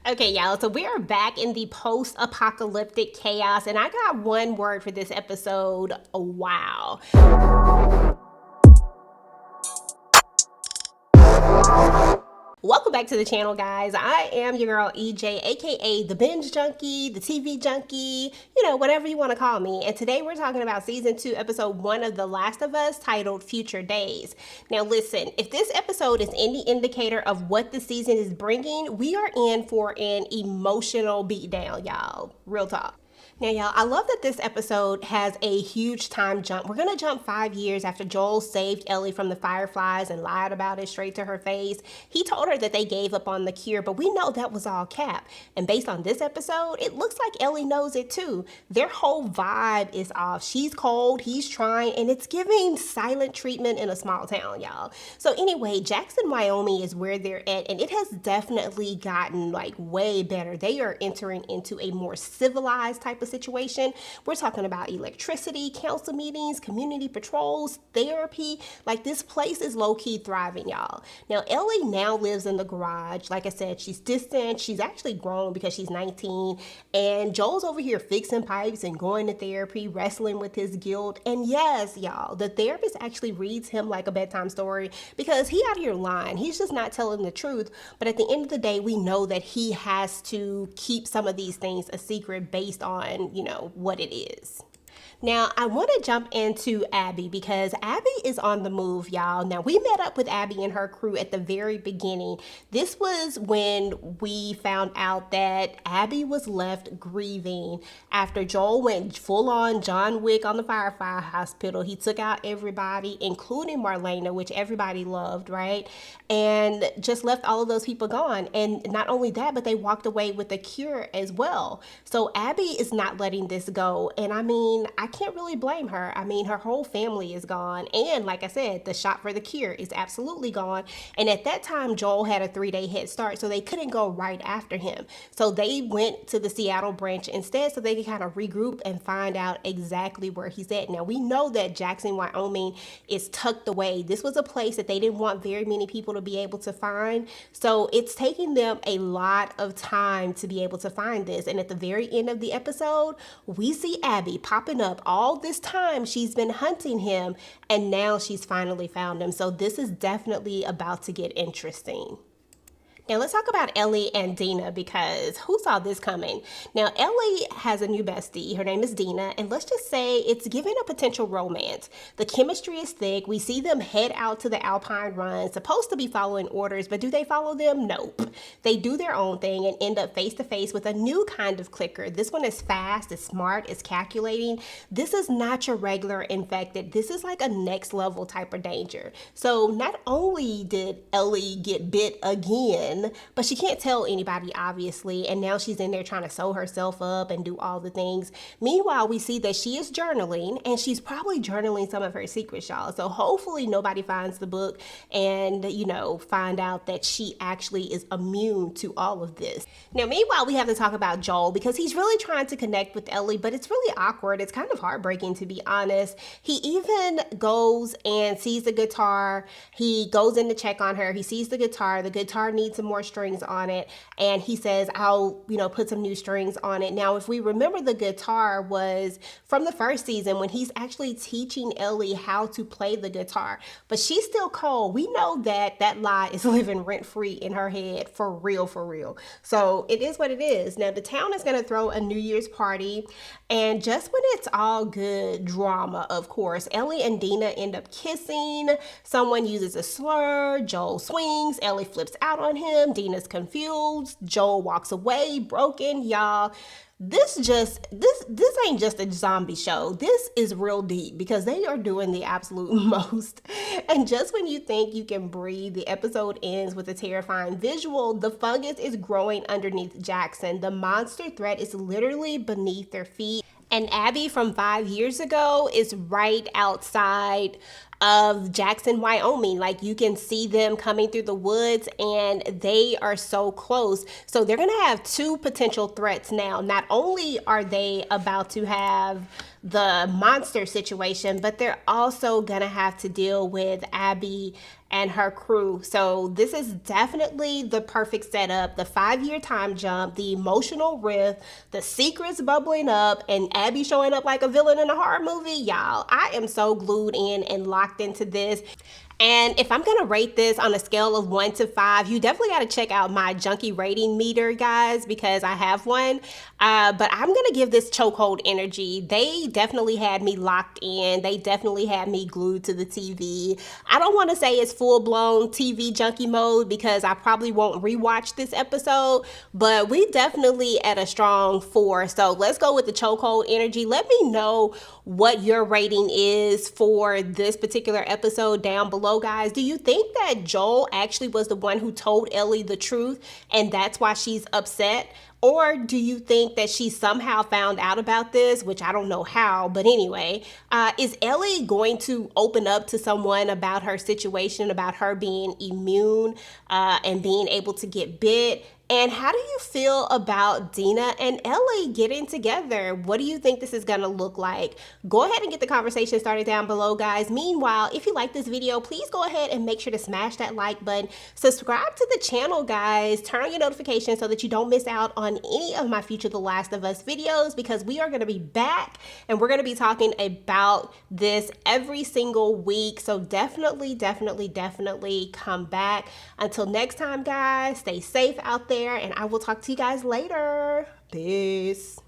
Okay, y'all, so we are back in the post-apocalyptic chaos, and I got one word for this episode: wow. Welcome back to the channel, guys. I am your girl EJ, aka the binge junkie, the TV junkie, whatever you want to call me. And today we're talking about season 2, episode 1 of The Last of Us, titled Future Days. Now listen, if this episode is any indicator of what the season is bringing, we are in for an emotional beatdown, y'all. Real talk. Now, y'all, I love that this episode has a huge time jump. We're going to jump 5 years after Joel saved Ellie from the fireflies and lied about it straight to her face. He told her that they gave up on the cure, but we know that was all cap. And based on this episode, it looks like Ellie knows it too. Their whole vibe is off. She's cold, he's trying, and it's giving silent treatment in a small town, y'all. So anyway, Jackson, Wyoming is where they're at, and it has definitely gotten like way better. They are entering into a more civilized type of situation. We're talking about electricity, council meetings, community patrols, therapy. Like, this place is low-key thriving, y'all. Now, Ellie now lives in the garage. Like I said, she's distant. She's actually grown because she's 19. And Joel's over here fixing pipes and going to therapy, wrestling with his guilt. And yes, y'all, the therapist actually reads him like a bedtime story because he out here lying. He's just not telling the truth. But at the end of the day, we know that he has to keep some of these things a secret based on what it is. Now, I want to jump into Abby because Abby is on the move, y'all. Now, we met up with Abby and her crew at the very beginning. This was when we found out that Abby was left grieving after Joel went full-on John Wick on the Firefly Hospital. He took out everybody, including Marlena, which everybody loved, right? And just left all of those people gone. And not only that, but they walked away with a cure as well. So Abby is not letting this go. And I can't really blame her. Her whole family is gone. And like I said, the shot for the cure is absolutely gone. And at that time, Joel had a 3-day head start, so they couldn't go right after him. So they went to the Seattle branch instead so they could kind of regroup and find out exactly where he's at. Now, we know that Jackson, Wyoming is tucked away. This was a place that they didn't want very many people to be able to find. So it's taking them a lot of time to be able to find this. And at the very end of the episode, we see Abby popping up. All this time she's been hunting him, and now she's finally found him. So this is definitely about to get interesting. Now let's talk about Ellie and Dina, because who saw this coming? Now, Ellie has a new bestie. Her name is Dina, and let's just say it's giving a potential romance. The chemistry is thick. We see them head out to the Alpine Run, supposed to be following orders, but do they follow them? Nope. They do their own thing and end up face to face with a new kind of clicker. This one is fast, it's smart, it's calculating. This is not your regular infected. This is like a next level type of danger. So not only did Ellie get bit again, but she can't tell anybody, obviously, and now she's in there trying to sew herself up and do all the things. Meanwhile, we see that she is journaling, and she's probably journaling some of her secrets, y'all. So hopefully nobody finds the book and, find out that she actually is immune to all of this. Now, meanwhile, we have to talk about Joel because he's really trying to connect with Ellie, but it's really awkward. It's kind of heartbreaking, to be honest. He even goes and sees the guitar. He goes in to check on her. He sees the guitar. The guitar needs some more strings on it, and he says, I'll put some new strings on it. Now, if we remember, the guitar was from the first season when he's actually teaching Ellie how to play the guitar, but she's still cold. We know that that lie is living rent-free in her head, for real. So it is what it is. Now, the town is going to throw a New Year's party, and just when it's all good drama, of course, Ellie and Dina end up kissing. Someone uses a slur. Joel swings. Ellie flips out on him. Dina's confused. Joel walks away broken. Y'all, this ain't just a zombie show. This is real deep because they are doing the absolute most. And just when you think you can breathe, the episode ends with a terrifying visual. The fungus is growing underneath Jackson. The monster threat is literally beneath their feet. And Abby from 5 years ago is right outside of Jackson, Wyoming. Like, you can see them coming through the woods and they are so close. So they're going to have two potential threats now. Not only are they about to have the monster situation, but they're also going to have to deal with Abby and her crew. So this is definitely the perfect setup. The 5-year time jump, the emotional rift, the secrets bubbling up, and Abby showing up like a villain in a horror movie. Y'all, I am so glued in and locked into this. And if I'm gonna rate this on a scale of 1 to 5, you definitely gotta check out my junkie rating meter, guys, because I have one. But I'm gonna give this chokehold energy. They definitely had me locked in. They definitely had me glued to the TV. I don't wanna say it's full-blown TV junkie mode because I probably won't rewatch this episode, but we definitely at a strong 4. So let's go with the chokehold energy. Let me know what your rating is for this particular episode down below, guys. Do you think that Joel actually was the one who told Ellie the truth and that's why she's upset? Or do you think that she somehow found out about this, which I don't know how, but anyway, is Ellie going to open up to someone about her situation, about her being immune and being able to get bit? And how do you feel about Dina and Ellie getting together? What do you think this is going to look like? Go ahead and get the conversation started down below, guys. Meanwhile, if you like this video, please go ahead and make sure to smash that like button. Subscribe to the channel, guys. Turn on your notifications so that you don't miss out on any of my future The Last of Us videos, because we are going to be back and we're going to be talking about this every single week. So definitely come back. Until next time, guys, stay safe out there, and I will talk to you guys later. Peace.